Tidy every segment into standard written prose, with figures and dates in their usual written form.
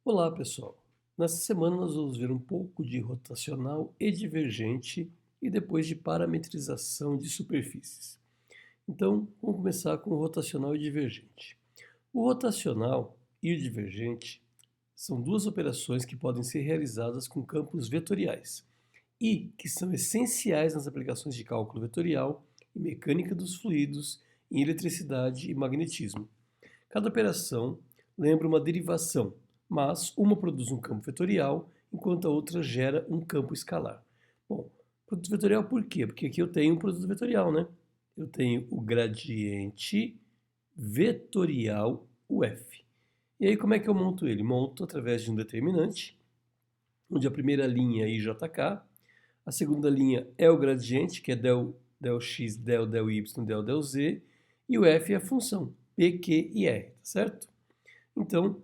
Olá, pessoal! Nessa semana nós vamos ver um pouco de rotacional e divergente e depois de parametrização de superfícies. Então, vamos começar com o rotacional e divergente. O rotacional e o divergente são duas operações que podem ser realizadas com campos vetoriais e que são essenciais nas aplicações de cálculo vetorial e mecânica dos fluidos, em eletricidade e magnetismo. Cada operação lembra uma derivação, mas uma produz um campo vetorial, enquanto a outra gera um campo escalar. Bom, produto vetorial por quê? Porque aqui eu tenho um produto vetorial, né? Eu tenho o gradiente vetorial UF. E aí como é que eu monto ele? Monto através de um determinante, onde a primeira linha é IJK, a segunda linha é o gradiente, que é del x, del y, del z, e o F é a função, P, Q e R, tá certo? Então,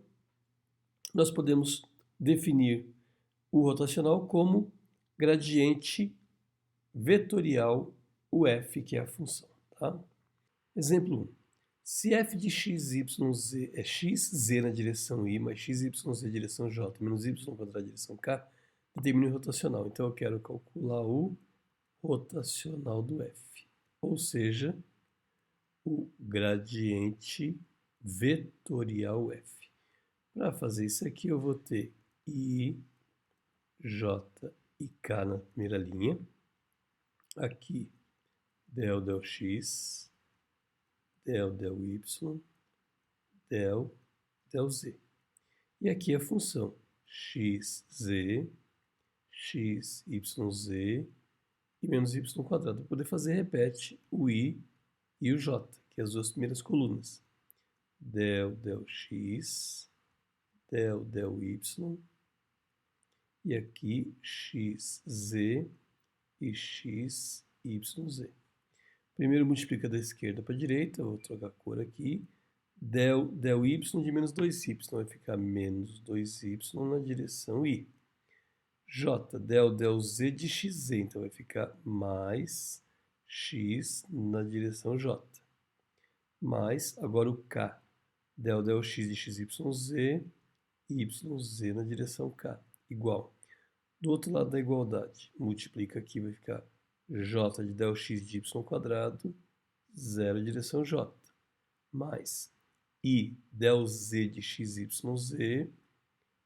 nós podemos definir o rotacional como gradiente vetorial UF, que é a função. Tá? Exemplo 1. Se f de x, y, z é x, z na direção y, mais x, y, z na direção j, menos y quadrado na direção k, determine o rotacional. Então, eu quero calcular o rotacional do f, ou seja, o gradiente vetorial f. Para fazer isso aqui, eu vou ter I, J e K na primeira linha. Aqui, del x, del y, del z. E aqui a função xz, xyz e menos y quadrado. Para poder fazer, repete o I e o J, que é as duas primeiras colunas. Del x, del y, e aqui xz e xyz. Primeiro multiplica da esquerda para a direita, vou trocar a cor aqui. Del y de menos 2y, vai ficar menos 2y na direção i. J, del z de xz, então vai ficar mais x na direção j. Mais, agora o k, del x de xyz, yz na direção k, igual. Do outro lado da igualdade, multiplica aqui, vai ficar j de del x de y quadrado, 0 direção j, mais i del z de xyz,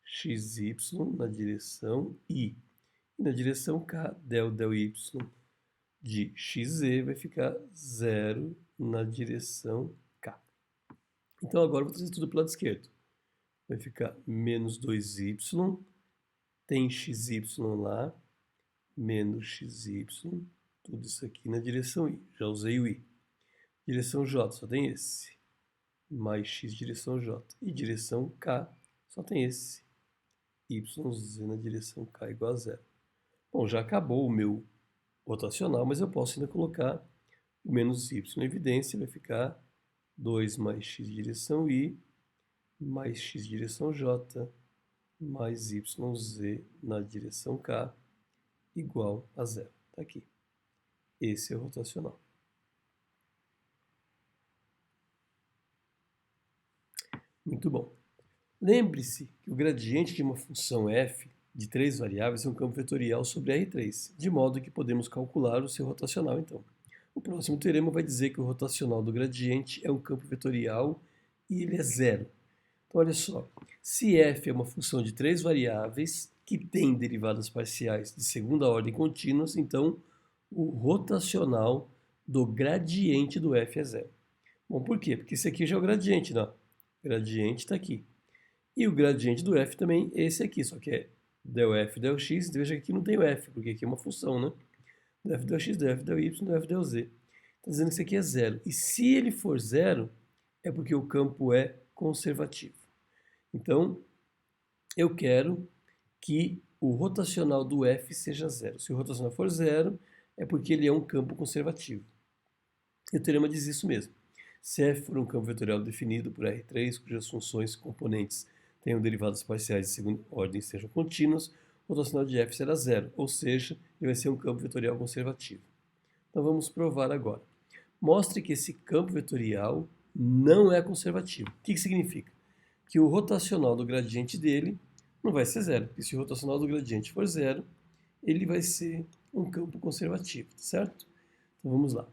xy na direção i. E na direção k, del y de xz vai ficar 0 na direção k. Então agora eu vou trazer tudo para o lado esquerdo. Vai ficar menos 2y, tem xy lá, menos xy, tudo isso aqui na direção i. Já usei o i. Direção j só tem esse, mais x direção j. E direção k só tem esse, yz na direção k igual a 0. Bom, já acabou o meu rotacional, mas eu posso ainda colocar o menos y em evidência. Vai ficar 2 mais x direção i, mais x direção j, mais yz na direção k, igual a 0. Está aqui. Esse é o rotacional. Muito bom. Lembre-se que o gradiente de uma função f de 3 variáveis é um campo vetorial sobre R3, de modo que podemos calcular o seu rotacional, então. O próximo teorema vai dizer que o rotacional do gradiente é um campo vetorial e ele é zero. Então, olha só, se f é uma função de 3 variáveis que tem derivadas parciais de segunda ordem contínuas, então o rotacional do gradiente do f é zero. Bom, por quê? Porque esse aqui já é o gradiente, não? O gradiente está aqui. E o gradiente do f também é esse aqui, só que é del f, del x. Veja que aqui não tem o f, porque aqui é uma função, né? Del f, del x, del f, del y, del f, del z. Está dizendo que isso aqui é zero. E se ele for zero, é porque o campo é conservativo. Então, eu quero que o rotacional do f seja zero. Se o rotacional for zero, é porque ele é um campo conservativo. E o teorema diz isso mesmo. Se f for um campo vetorial definido por R3, cujas funções e componentes tenham derivadas parciais de segunda ordem e sejam contínuas, o rotacional de f será zero, ou seja, ele vai ser um campo vetorial conservativo. Então vamos provar agora. Mostre que esse campo vetorial não é conservativo. O que significa? que o rotacional do gradiente dele não vai ser zero, porque se o rotacional do gradiente for zero, ele vai ser um campo conservativo, certo? Então vamos lá.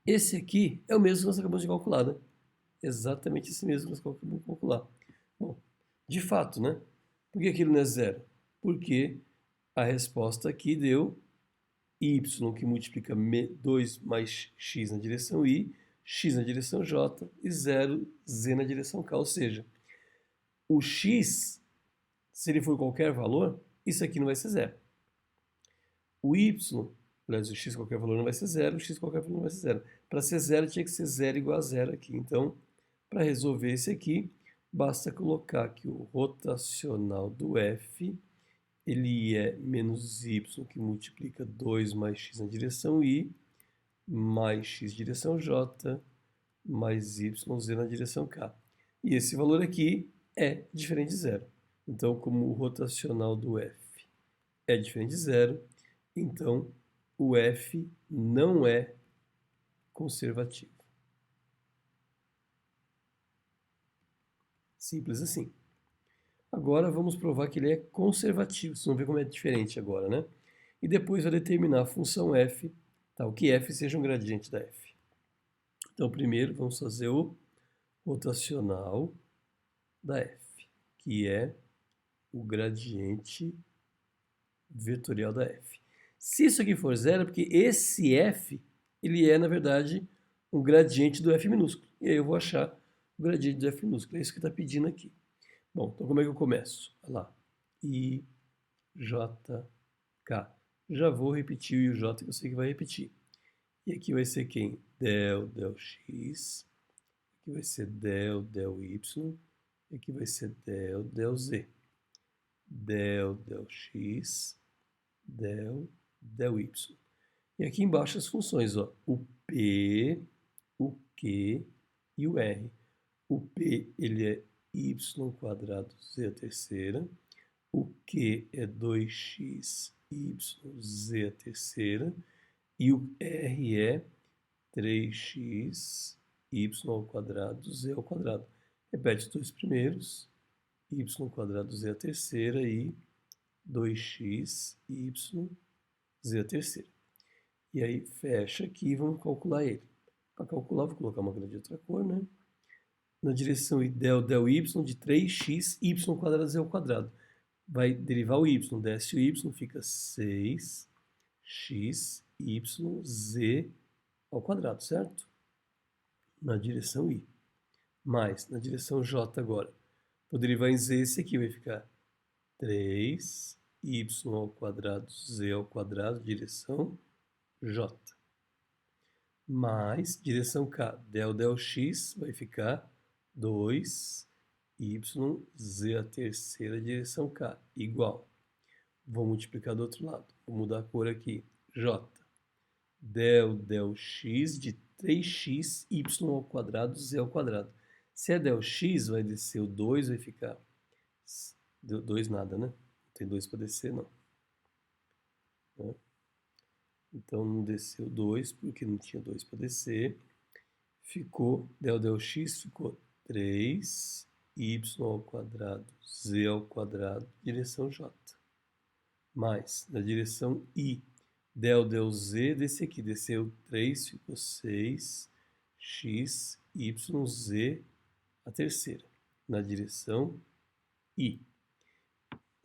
Esse aqui é o mesmo que nós acabamos de calcular, né? Exatamente esse mesmo que nós acabamos de calcular. Bom, de fato, né? Por que aquilo não é zero? Porque a resposta aqui deu y, que multiplica 2 mais x na direção y, x na direção j e 0, z na direção k. Ou seja, o x, se ele for qualquer valor, isso aqui não vai ser zero. O y, aliás, o x qualquer valor não vai ser zero, o x qualquer valor não vai ser zero. Para ser zero, tinha que ser zero igual a zero aqui. Então, para resolver esse aqui, basta colocar que o rotacional do f, ele é menos y, que multiplica 2 mais x na direção y, mais x direção j, mais yz na direção k. E esse valor aqui é diferente de zero. Então, como o rotacional do f é diferente de zero, então o f não é conservativo. Simples assim. Agora vamos provar que ele é conservativo. Vocês vão ver como é diferente agora, né? E depois vai determinar a função f, tal que f seja um gradiente da f. Então, primeiro vamos fazer o rotacional da f, que é o gradiente vetorial da f. Se isso aqui for zero, é porque esse f, ele é, na verdade, um gradiente do f minúsculo. E aí eu vou achar o gradiente do f minúsculo. É isso que está pedindo aqui. Bom, então como é que eu começo? Olha lá. I, J, K. Já vou repetir o I e o J, que eu sei que vai repetir. E aqui vai ser quem? Del, del x. Aqui vai ser del, del y. E aqui vai ser del, del z. Del, del x. Del, del y. E aqui embaixo as funções, ó. O P, o Q e o R. O P, ele é y quadrado z a terceira. O Q é 2x y z a terceira. E o R é 3x y ao quadrado z ao quadrado. Repete os dois primeiros. Y quadrado z a terceira e 2x y z a terceira. E aí fecha aqui e vamos calcular ele. Para calcular, vou colocar uma grande de outra cor, né? Na direção del, del y de 3x y quadrado z ao quadrado. Vai derivar o y, desce o y, fica 6x y z ao quadrado, certo? Na direção y. Mais, na direção j agora. Vou derivar em z, esse aqui vai ficar 3y ao quadrado z ao quadrado, direção j. Mais, direção k, del, del x vai ficar 2y z a terceira, direção k, igual. Vou multiplicar do outro lado. Vou mudar a cor aqui. J. Del, del x de 3x y ao quadrado z ao quadrado. Se é del x, vai descer o 2, vai ficar... 2 nada, né? Não tem 2 para descer, não. Então, não desceu 2, porque não tinha 2 para descer. Ficou, del, del x, ficou 3y ao quadrado z ao quadrado, direção j. Mais, na direção y, del, del z, desse aqui, desceu 3, ficou 6x y z a terceira, na direção y.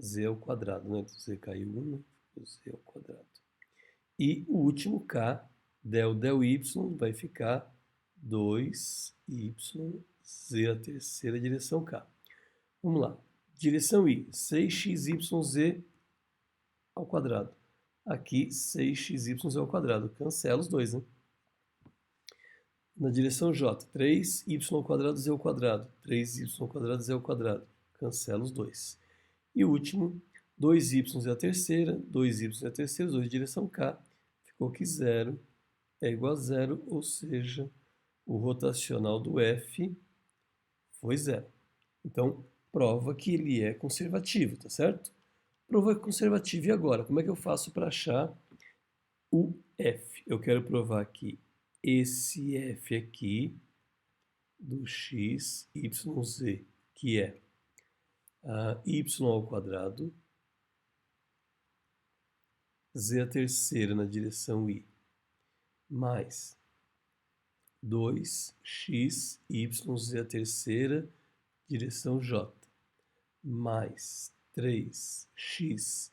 Z ao quadrado, né? Z caiu 1, né? Ficou z ao quadrado. E o último k, del, del y, vai ficar 2y z a terceira, direção k. Vamos lá. Direção y, 6xyz ao quadrado. Aqui, 6xyz ao quadrado. Cancela os dois, né? Na direção j, 3y ao quadrado z ao quadrado. 3y ao quadrado z ao quadrado. Cancela os dois. E o último, 2y a terceira, 2y a terceira, 2 direção k. Ficou que 0 é igual a 0, ou seja, o rotacional do f foi 0. Então, prova que ele é conservativo, tá certo? Prova conservativo. E agora, como é que eu faço para achar o f? Eu quero provar que esse f aqui do x, y, z, que é y ao quadrado, z a terceira na direção i, mais 2x, y, z a terceira, direção j, mais 3x,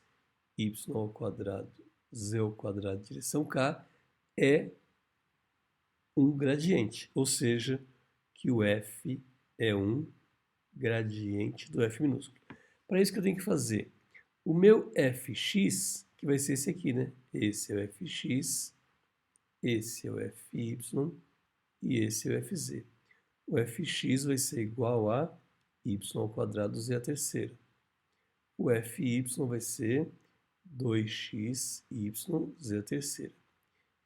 y ao quadrado, z ao quadrado, direção k, é um gradiente, ou seja, que o f é um gradiente do f minúsculo. Para isso que eu tenho que fazer o meu fx, que vai ser esse aqui, né? Esse é o fx, esse é o fy e esse é o fz. O fx vai ser igual a y ao quadrado z a terceira. O fy vai ser 2x, y, z a terceira.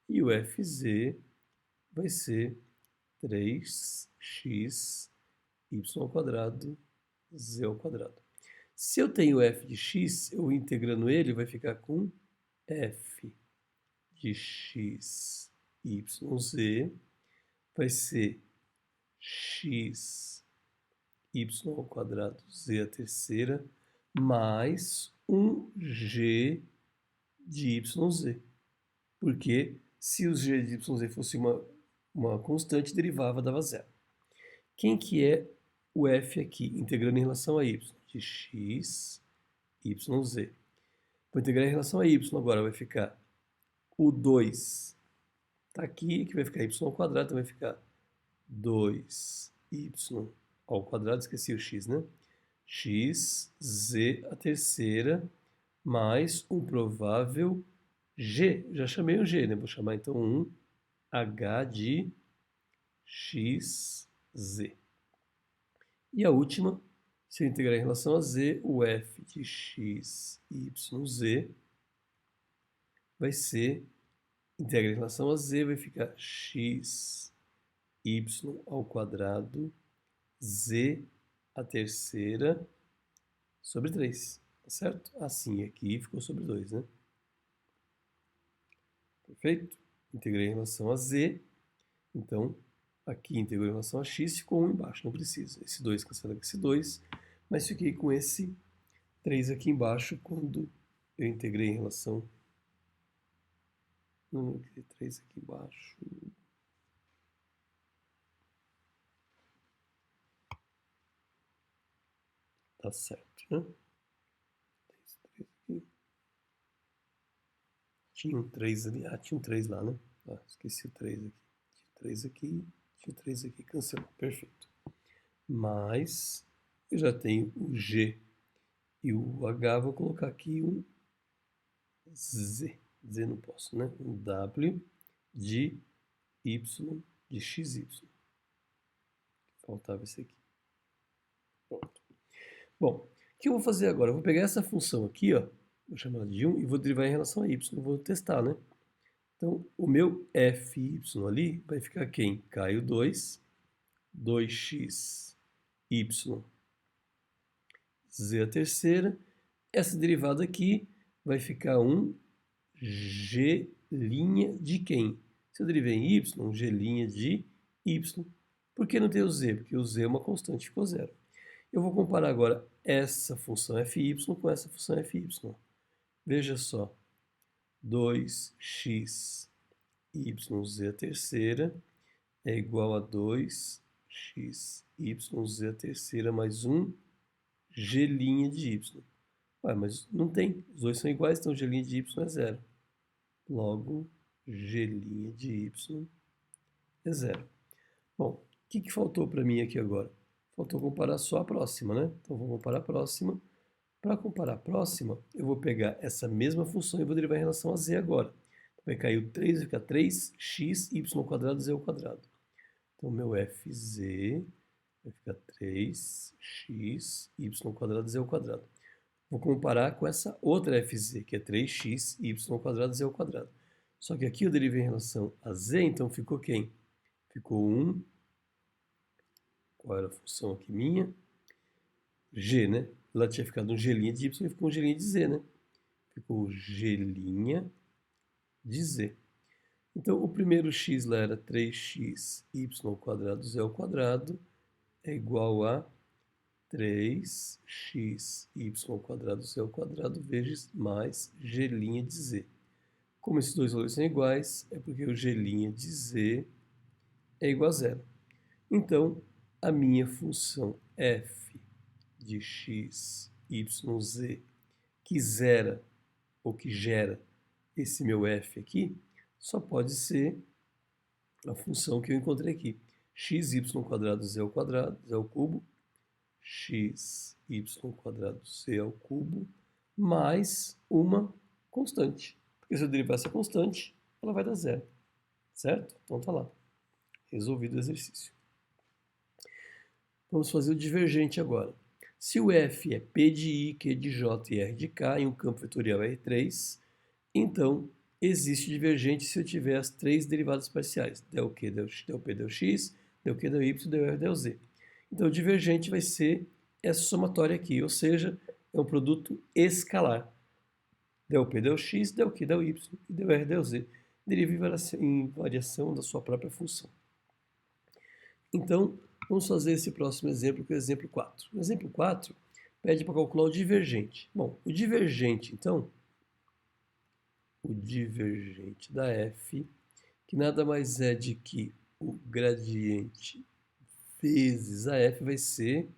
E o fz vai ser 3x, y ao quadrado, z ao quadrado. Se eu tenho f de x, eu integrando ele, vai ficar com f de x, y, z, vai ser x, y ao quadrado, z a terceira, mais 1g de y, z. Porque se os g de y, z fosse uma constante, derivava, dava zero. Quem que é o f aqui, integrando em relação a y? De x, y, z. Vou integrar em relação a y agora, vai ficar o 2 está aqui, que vai ficar y ao quadrado, então vai ficar 2y ao quadrado, esqueci o x, né? X, z a terceira, mais um provável g, já chamei o g, né? Vou chamar então um h de x, z. E a última, se eu integrar em relação a z, o f de x, y, z vai ser, integra em relação a z, vai ficar x, y ao quadrado, z a terceira, sobre 3, tá certo? Assim aqui ficou sobre 2, né? Perfeito? Integrei em relação a z, então aqui integrou em relação a x, ficou 1 embaixo, não precisa. Esse 2 cancela com esse 2, mas fiquei com esse 3 aqui embaixo quando eu integrei em relação... Não, eu integrei 3 aqui embaixo. Tá certo, né? Tinha um 3 ali, tinha um 3 lá, né? Esqueci o 3 aqui. Tinha 3 aqui, tinha 3 aqui, cancelou, perfeito. Mas eu já tenho o G e o H, vou colocar aqui um Z. Z não posso, né? Um W de Y de XY. Faltava esse aqui. Pronto. Bom, o que eu vou fazer agora? Eu vou pegar essa função aqui, ó, vou chamar ela de 1 e vou derivar em relação a y. Eu vou testar, né? Então, o meu fy ali vai ficar quem? Caiu 2, 2x, y, z a terceira. Essa derivada aqui vai ficar um g' de quem? Se eu derivei em y, um g' de y. Por que não tem o z? Porque o z é uma constante, ficou zero. Eu vou comparar agora essa função fy com essa função fy. Veja só, 2x, y, z a terceira é igual a 2x, y, z a terceira mais um g' de y. Ué, mas não tem, os dois são iguais, então g' de y é zero. Logo, g' de y é zero. Bom, o que faltou para mim aqui agora? Faltou comparar só a próxima, né? Então, vou comparar a próxima. Para comparar a próxima, eu vou pegar essa mesma função e vou derivar em relação a z agora. Vai cair o 3, vai ficar 3x, y ao quadrado, z ao quadrado. Então, meu fz vai ficar 3x, y ao quadrado, z ao quadrado. Vou comparar com essa outra fz, que é 3x, y ao quadrado, z ao quadrado. Só que aqui eu derivei em relação a z, então ficou quem? Ficou 1. Qual era a função aqui minha? G, né? Lá tinha ficado um g' de y e ficou um g' de z, né? Ficou g' de z. Então, o primeiro x lá era 3x y quadrado z ao quadrado é igual a 3x y quadrado z ao quadrado vezes mais g' de z. Como esses dois valores são iguais, é porque o g' de z é igual a zero. Então, a minha função f de x, y, z, que zera ou que gera esse meu f aqui, só pode ser a função que eu encontrei aqui. Xy quadrado z ao quadrado, z ao cubo, xy quadrado z ao cubo, mais uma constante. Porque se eu derivar essa constante, ela vai dar zero. Certo? Então tá lá. Resolvido o exercício. Vamos fazer o divergente agora. Se o f é P de I, Q de J e R de K em um campo vetorial R3, então existe divergente se eu tiver as três derivadas parciais, del Q, del P, del X, del Q, del Y, del R, del Z. Então o divergente vai ser essa somatória aqui, ou seja, é um produto escalar. Del P, del X, del Q, del Y e del R, del Z. Deriva em variação da sua própria função. Então, vamos fazer esse próximo exemplo, que é o exemplo 4. No exemplo 4, pede para calcular o divergente. Bom, o divergente, então, o divergente da f, que nada mais é de que o gradiente vezes a f vai ser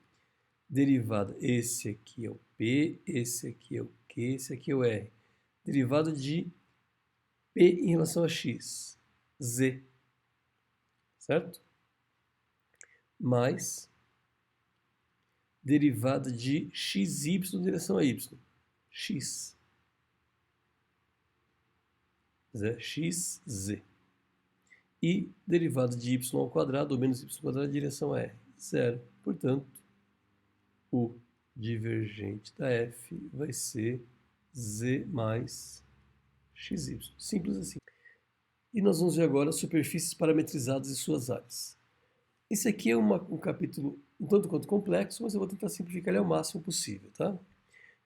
derivada. Esse aqui é o P, esse aqui é o Q, esse aqui é o R. Derivada de P em relação a x, z, certo? Mais derivada de xy em direção a y, x, xz. E derivada de y ao quadrado, ou menos y ao quadrado, em direção a r, zero. Portanto, o divergente da f vai ser z mais xy. Simples assim. E nós vamos ver agora superfícies parametrizadas e suas áreas. Esse aqui é um capítulo um tanto quanto complexo, mas eu vou tentar simplificar ele ao máximo possível, tá?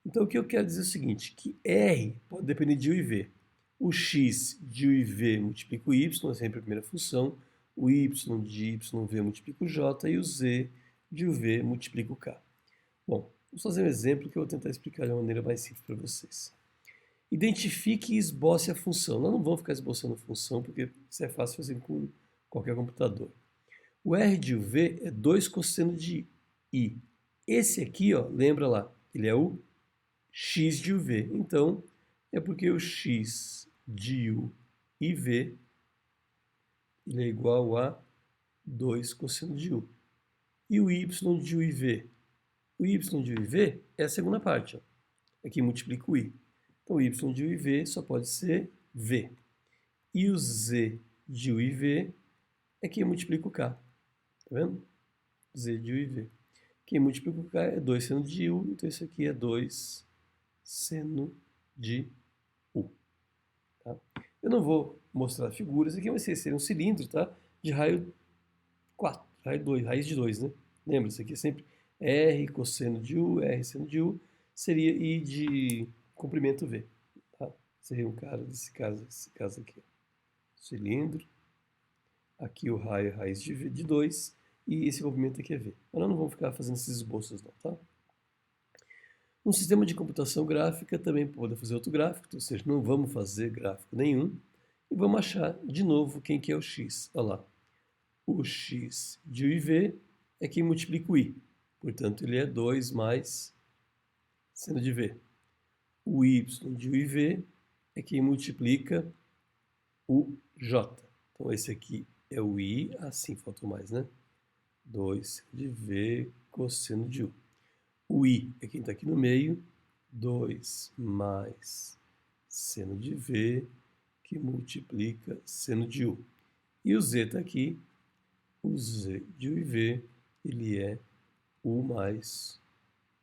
Então, o que eu quero dizer é o seguinte, que R pode depender de U e V. O X de U e V multiplica o Y, é sempre a primeira função. O Y de Y V multiplica o J e o Z de U V multiplica o K. Bom, vamos fazer um exemplo que eu vou tentar explicar de uma maneira mais simples para vocês. Identifique e esboce a função. Nós não vamos ficar esboçando a função, porque isso é fácil fazer com qualquer computador. O R de UV é 2 cosseno de I. Esse aqui, ó, lembra lá, ele é o X de UV. Então, é porque o X de U e V ele é igual a 2 cosseno de U. E o Y de U e V? O Y de U e V é a segunda parte. Ó. Aqui multiplica o I. Então, o Y de U e V só pode ser V. E o Z de U e V é quem multiplica o K. Tá vendo? Z de U e V. Quem multiplica o K é 2 seno de U, então isso aqui é 2 seno de U. Tá? Eu não vou mostrar figuras, aqui vai ser um cilindro, tá? De raio 4, raio 2, raiz de 2, né? Lembra, isso aqui é sempre R cosseno de U, R seno de U, seria I de comprimento V. Tá? Seria um cara desse caso aqui. Cilindro, aqui o raio é raiz de 2, e esse comprimento aqui é V. Mas nós não vamos ficar fazendo esses esboços não, tá? Um sistema de computação gráfica também pode fazer outro gráfico, ou seja, não vamos fazer gráfico nenhum, e vamos achar de novo quem que é o x. Olha lá, o x de U e V é quem multiplica o I, portanto ele é 2 mais seno de V. O y de U e V é quem multiplica o J. Então esse aqui é o I, assim faltou mais, né? 2 de V cosseno de U. O I é quem está aqui no meio, 2 mais seno de V, que multiplica seno de U. E o Z está aqui, o Z de U e V, ele é U mais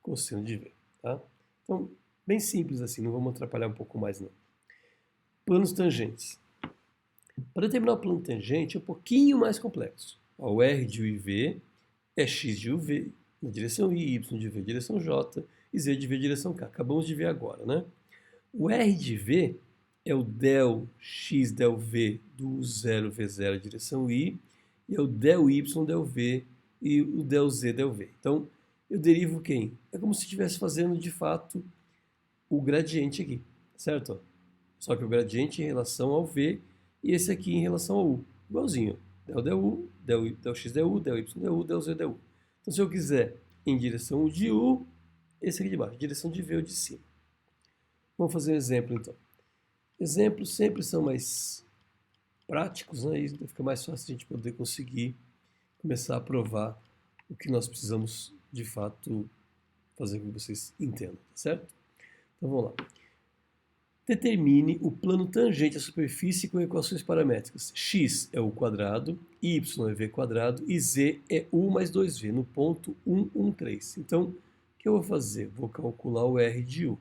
cosseno de V. Tá? Então, bem simples assim, não vamos atrapalhar um pouco mais não. Planos tangentes. Para determinar o plano tangente é um pouquinho mais complexo. O R de U e V é X de UV na direção I, Y de V na direção J e Z de V na direção K. Acabamos de ver agora, né? O R de V é o del x del v do 0v0 direção i, e é o del y del v e o del z del v. Então, eu derivo quem? É como se estivesse fazendo, de fato, o gradiente aqui, certo? Só que o gradiente em relação ao v e esse aqui em relação ao u. Igualzinho. Del u, del x del u, del y del u, del z del u. Então, se eu quiser em direção de u, esse aqui de baixo, direção de v ou de cima. Vamos fazer um exemplo, então. Exemplos sempre são mais práticos, né? E fica mais fácil a gente poder conseguir começar a provar o que nós precisamos, de fato, fazer com que vocês entendam, tá certo? Então, vamos lá. Determine o plano tangente à superfície com equações paramétricas. X é u quadrado, y é v quadrado e z é u mais 2v no ponto 1, 1, 3. Então, o que eu vou fazer? Vou calcular o R de u.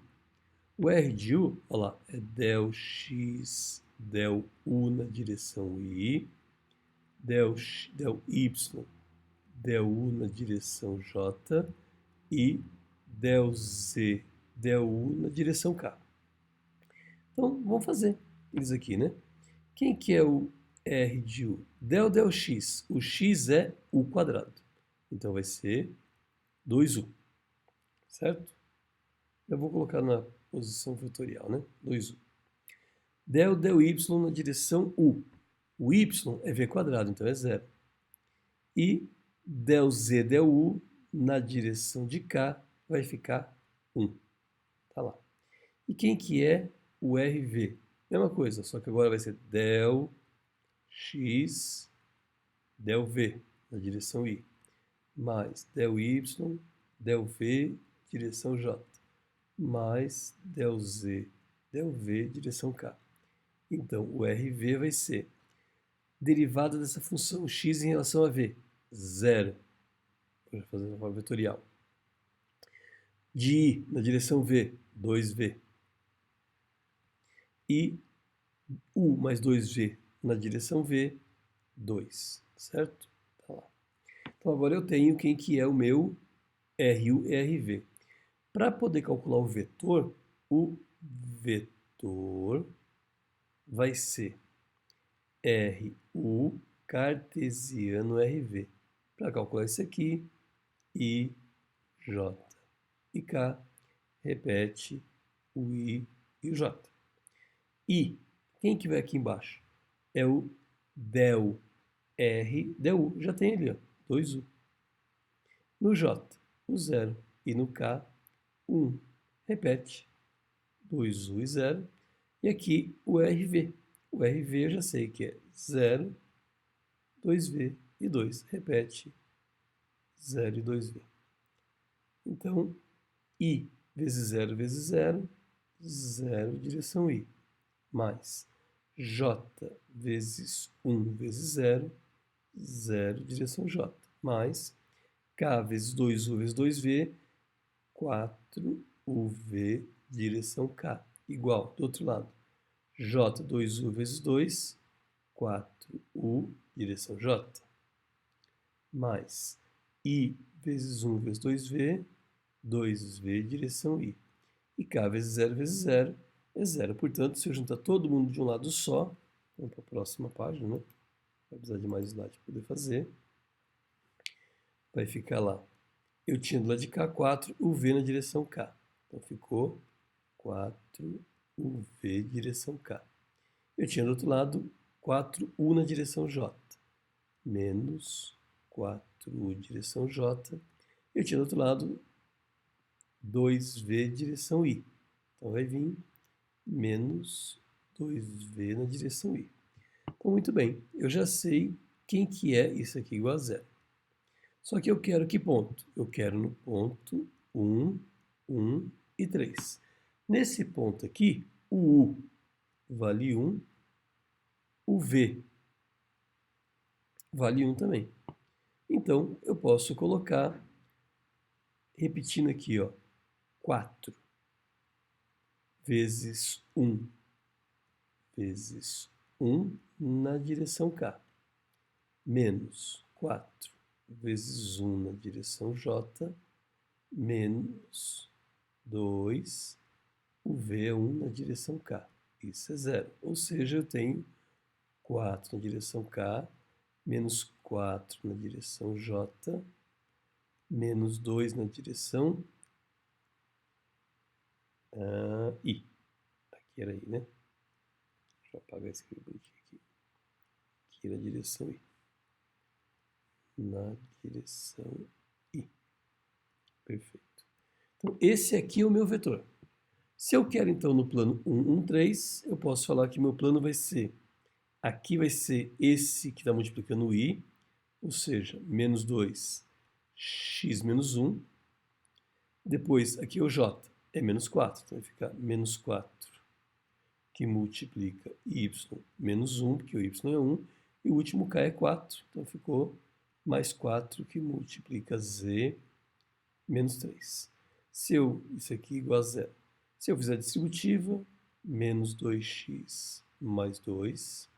O R de u, olha lá, é del x del u na direção i, del y del u na direção j e del z del u na direção k. Então, vamos fazer eles aqui, né? Quem que é o R de u? Del x. O x é u quadrado. Então, vai ser 2u, certo? Eu vou colocar na posição vetorial, né? 2u. Del y na direção u. O y é v quadrado, então é 0. E del z del u na direção de k vai ficar 1. Tá lá. E quem que é o RV? Mesma coisa, só que agora vai ser del x del v na direção i, mais del y del v direção j, mais del z del v direção k. Então, o RV vai ser derivada dessa função x em relação a v, 0. Vou fazer na forma vetorial. De i na direção v, 2v. E u mais 2v na direção v, 2, certo? Tá lá. Então, agora eu tenho quem que é o meu RU e RV. Para poder calcular o vetor vai ser RU cartesiano RV. Para calcular isso aqui, I, J e K, repete o I e o J. I, quem que vai aqui embaixo? É o del R del U, já tem ali, ó, 2U. No J, o 0. E no K, 1. Repete, 2U e 0. E aqui o RV. O RV eu já sei que é 0, 2V e 2. Repete, 0 e 2V. Então, I vezes 0 vezes 0, 0 direção I, mais J vezes 1 vezes 0, 0 direção J, mais K vezes 2U vezes 2V, 4UV direção K, igual, do outro lado, J 2U vezes 2, 4U direção J, mais I vezes 1 vezes 2V, 2V direção I. E K vezes 0 vezes 0 é 0. Portanto, se eu juntar todo mundo de um lado só, vamos para a próxima página, né? Vai precisar de mais slide para poder fazer. Vai ficar lá. Eu tinha do lado de cá 4, UV na direção K. Então ficou 4 UV direção K. Eu tinha do outro lado 4U na direção J. Menos 4U direção J. Eu tinha do outro lado 2V direção I. Então vai vir menos 2V na direção I. Então, muito bem. Eu já sei quem que é isso aqui igual a 0. Só que eu quero que ponto? Eu quero no ponto 1, 1 e 3. Nesse ponto aqui, o U vale 1, o V vale 1 também. Então, eu posso colocar, repetindo aqui, ó, 4 vezes 1 vezes 1 na direção K, menos 4 vezes 1 na direção J, menos 2, o V é 1 na direção K, isso é zero. Ou seja, eu tenho 4 na direção K, menos 4 na direção J, menos 2 na direção I. Aqui era I, né? Deixa eu apagar esse bonitinho aqui. Aqui na direção I. Na direção I. Perfeito. Então, esse aqui é o meu vetor. Se eu quero, então, no plano 1, 1, 3, eu posso falar que meu plano vai ser... Aqui vai ser esse que está multiplicando o I, ou seja, menos 2, x menos 1. Depois, aqui é o J, é menos 4, então vai ficar menos 4, que multiplica y menos 1, porque o y é 1, e o último k é 4, então ficou mais 4, que multiplica z menos 3. Isso aqui é igual a zero. Se eu fizer a distributiva, menos 2x mais 2,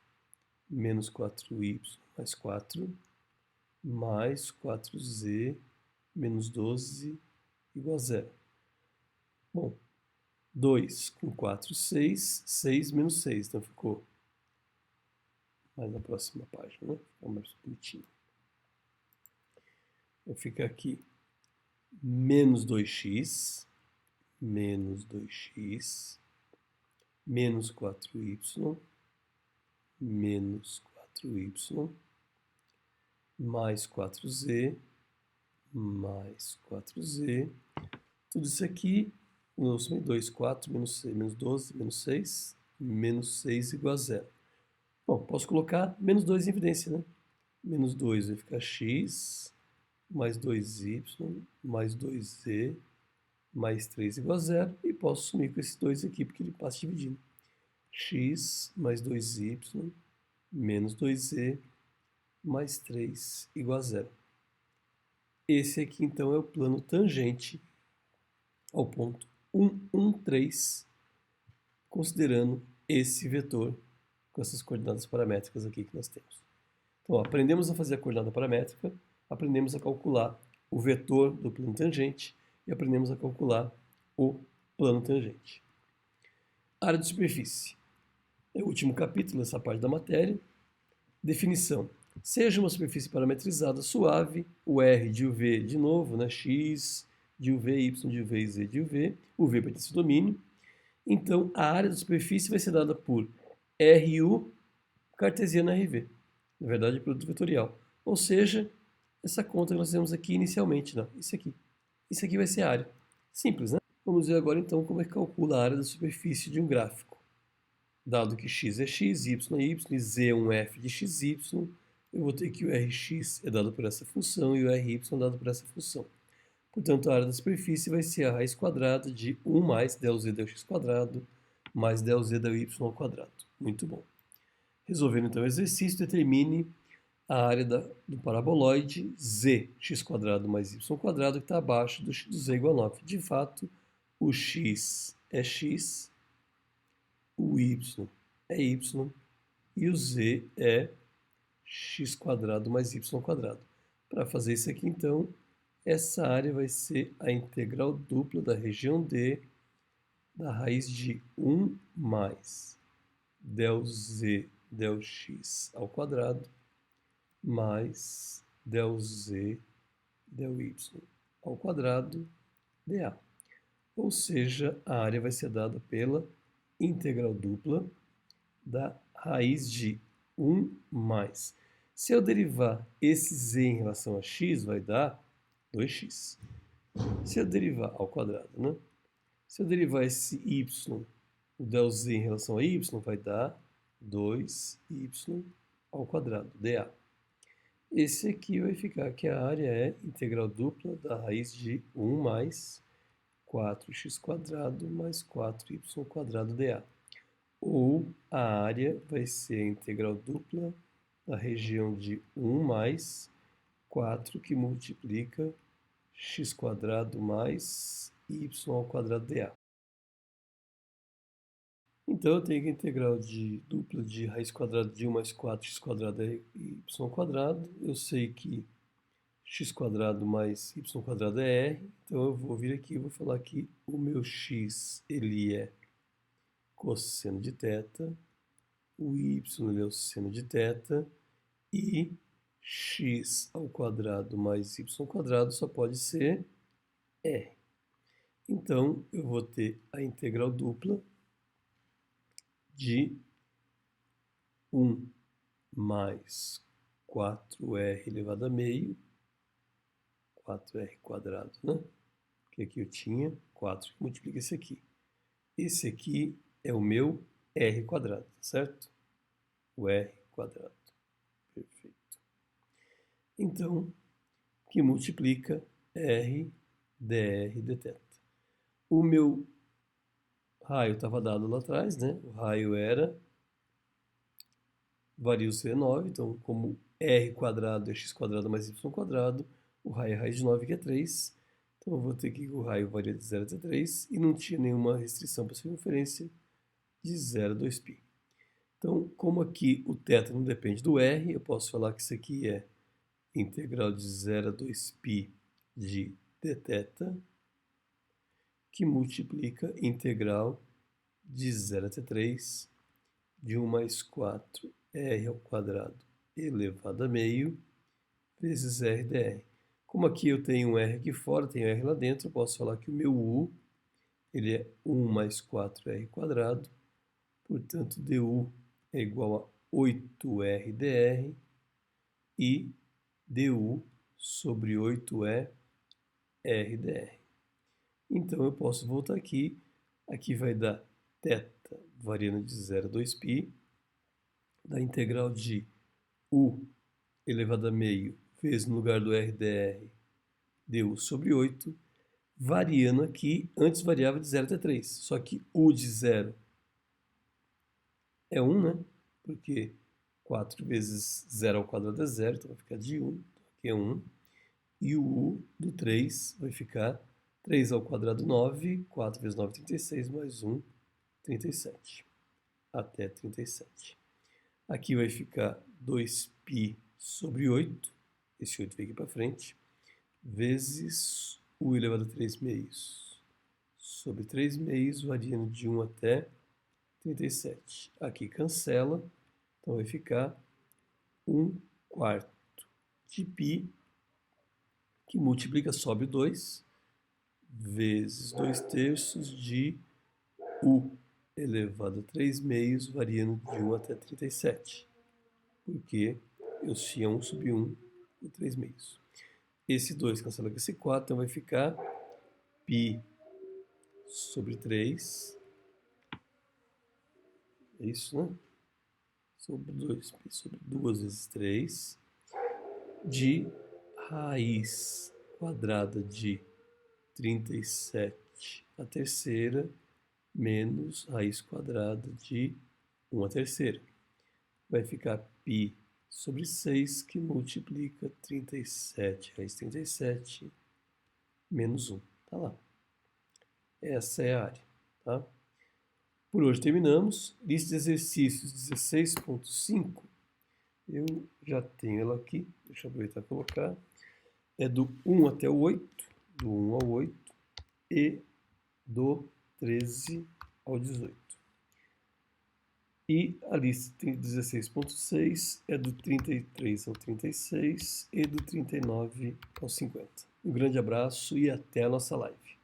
menos 4y mais 4, mais 4z menos 12 igual a zero. Bom, 2 com 4, 6, 6 menos 6, então ficou mais na próxima página, né? Ficou mais bonitinho. Então fica aqui menos 2x, menos 2x, menos 4y, menos 4y, mais 4z, mais 4z. Tudo isso aqui, 2, 4, menos 6, menos 12, menos 6 igual a zero. Bom, posso colocar menos 2 em evidência, né? Menos 2 vai ficar x, mais 2y, mais 2z, mais 3 igual a zero. E posso sumir com esses dois aqui, porque ele passa dividindo. X mais 2y, menos 2z, mais 3 igual a zero. Esse aqui, então, é o plano tangente ao ponto 1, 1, 3, considerando esse vetor com essas coordenadas paramétricas aqui que nós temos. Então, aprendemos a fazer a coordenada paramétrica, aprendemos a calcular o vetor do plano tangente e aprendemos a calcular o plano tangente. Área de superfície. É o último capítulo dessa parte da matéria. Definição. Seja uma superfície parametrizada suave, o R de UV de novo, né? X de UV, Y de UV e Z de UV. O V pertence ao domínio. Então, a área da superfície vai ser dada por RU cartesiano RV. Na verdade, produto vetorial. Ou seja, essa conta que nós temos aqui inicialmente, não, isso aqui. Isso aqui vai ser a área. Simples, né? Vamos ver agora, então, como é que calcula a área da superfície de um gráfico. Dado que x é x, y é y, e z é um f de xy, eu vou ter que o Rx é dado por essa função e o Ry é dado por essa função. Portanto, a área da superfície vai ser a raiz quadrada de 1 mais del z del x quadrado mais del z del y ao quadrado. Muito bom. Resolvendo então o exercício, determine a área do paraboloide z x quadrado mais y quadrado, que está abaixo do z igual a 9. De fato, o x é x, o y é y e o z é x quadrado mais y quadrado. Para fazer isso aqui, então, essa área vai ser a integral dupla da região D da raiz de 1 mais del z del x ao quadrado mais del z del y ao quadrado dA. Ou seja, a área vai ser dada pela integral dupla da raiz de 1 mais. Se eu derivar esse z em relação a x, vai dar 2x. Se eu derivar ao quadrado, né? Se eu derivar esse y, o del z em relação a y, vai dar 2y ao quadrado, dA. Esse aqui vai ficar que a área é integral dupla da raiz de 1 mais 4x quadrado mais 4y quadrado dA. Ou a área vai ser a integral dupla da região de 1 mais 4 que multiplica x quadrado mais y ao quadrado dA. Então eu tenho que a integral dupla de raiz quadrada de 1 mais 4x quadrado é y quadrado. Eu sei que x quadrado mais y quadrado é r. Então eu vou vir aqui e vou falar que o meu x ele é cosseno de θ, o y ele é o seno de θ, e x ao quadrado mais y ao quadrado só pode ser r. Então, eu vou ter a integral dupla de 1 mais 4r elevado a meio, 4r quadrado, né? Porque aqui eu tinha 4 que multiplica esse aqui. Esse aqui é o meu r quadrado, certo? O r quadrado. Perfeito. Então, que multiplica r dr dθ. O meu raio estava dado lá atrás, né? O raio era varia o C9, então como r quadrado é x quadrado mais y quadrado, o raio é raiz de 9, que é 3. Então eu vou ter que o raio varia de 0 até 3 e não tinha nenhuma restrição para circunferência de 0 a 2π. Então, como aqui o θ não depende do r, eu posso falar que isso aqui é integral de 0 a 2π de dθ, que multiplica integral de 0 até 3 de 1 mais 4 r ao quadrado elevado a meio vezes r dr. Como aqui eu tenho um r aqui fora, tenho r lá dentro, eu posso falar que o meu u ele é 1 mais 4r quadrado, portanto du é igual a 8r dr e du sobre 8 é r dr. Então eu posso voltar aqui, aqui vai dar θ variando de 0 a 2π, da integral de u elevado a meio vezes no lugar do r dr du sobre 8, variando aqui, antes variava de 0 até 3, só que u de 0 é 1, né? Porque 4 vezes 0 ao quadrado é 0, então vai ficar de 1, então aqui é 1. E o u do 3 vai ficar 3 ao quadrado 9, 4 vezes 9, 36, mais 1, 37. Até 37. Aqui vai ficar 2π sobre 8, esse 8 vem aqui para frente, vezes u elevado a 3 meios sobre 3 meios, variando de 1 até 37. Aqui cancela, então vai ficar 1/4 de π, que multiplica, sobe o 2, vezes 2/3 de u elevado a 3 meios, variando de 1 até 37, porque eu tinha 1 sobre 1 e 3 meios. Esse 2 cancela com esse 4, então vai ficar π sobre 3, é isso, né? Sobre 2π sobre 2 vezes 3, de raiz quadrada de 37 a terceira, menos raiz quadrada de 1 a terceira. Vai ficar π sobre 6, que multiplica 37, raiz 37, menos 1. Tá lá. Essa é a área. Tá? Por hoje terminamos. Lista de exercícios 16.5. Eu já tenho ela aqui. Deixa eu aproveitar e colocar. É do 1 até o 8. Do 1 ao 8. E do 13 ao 18. E a lista 16.6 é do 33 ao 36 e do 39 ao 50. Um grande abraço e até a nossa live.